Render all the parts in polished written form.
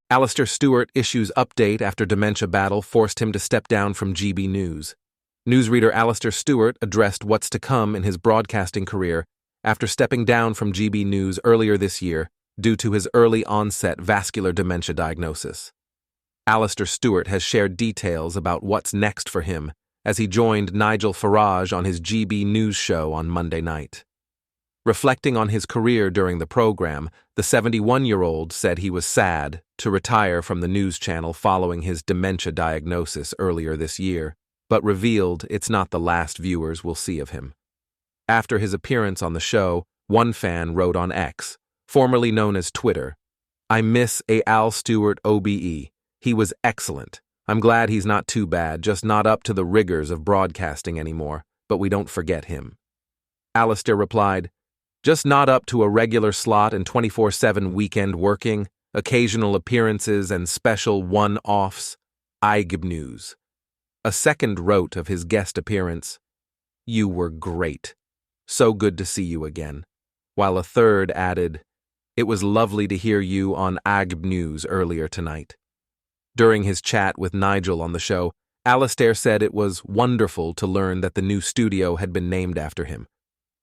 Alastair Stewart issues update after dementia battle forced him to step down from GB News. Newsreader Alastair Stewart addressed what's to come in his broadcasting career after stepping down from GB News earlier this year due to his early onset vascular dementia diagnosis. Alastair Stewart has shared details about what's next for him as he joined Nigel Farage on his GB News show on Monday night. Reflecting on his career during the program, the 71-year-old said he was sad to retire from the news channel following his dementia diagnosis earlier this year, but revealed it's not the last viewers will see of him. After his appearance on the show, one fan wrote on X, formerly known as Twitter, "I miss Al Stewart OBE. He was excellent. I'm glad he's not too bad, just not up to the rigors of broadcasting anymore, but we don't forget him." Alastair replied, "Just not up to a regular slot and 24/7 weekend working, occasional appearances and special one-offs. IG News." A second wrote of his guest appearance, "You were great. So good to see you again." While a third added, "It was lovely to hear you on IG News earlier tonight." During his chat with Nigel on the show, Alastair said it was wonderful to learn that the new studio had been named after him.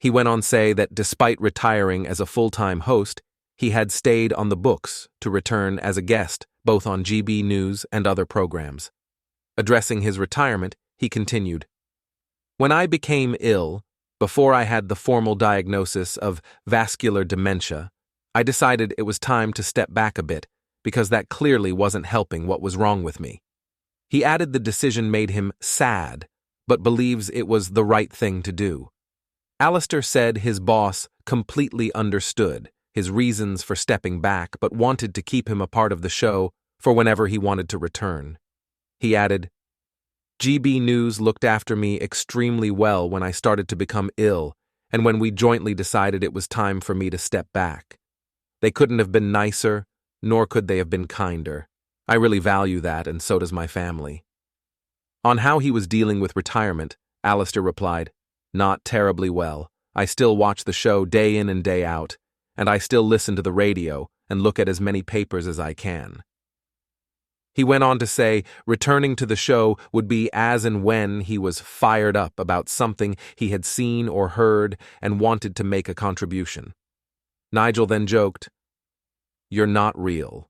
He went on to say that despite retiring as a full-time host, he had stayed on the books to return as a guest both on GB News and other programs. Addressing his retirement, he continued, "When I became ill, before I had the formal diagnosis of vascular dementia, I decided it was time to step back a bit because that clearly wasn't helping what was wrong with me." He added the decision made him sad, but believes it was the right thing to do. Alastair said his boss completely understood his reasons for stepping back but wanted to keep him a part of the show for whenever he wanted to return. He added, "GB News looked after me extremely well when I started to become ill and when we jointly decided it was time for me to step back. They couldn't have been nicer, nor could they have been kinder. I really value that, and so does my family." On how he was dealing with retirement, Alastair replied, "Not terribly well. I still watch the show day in and day out, and I still listen to the radio and look at as many papers as I can." He went on to say returning to the show would be as and when he was fired up about something he had seen or heard and wanted to make a contribution. Nigel then joked, "You're not real.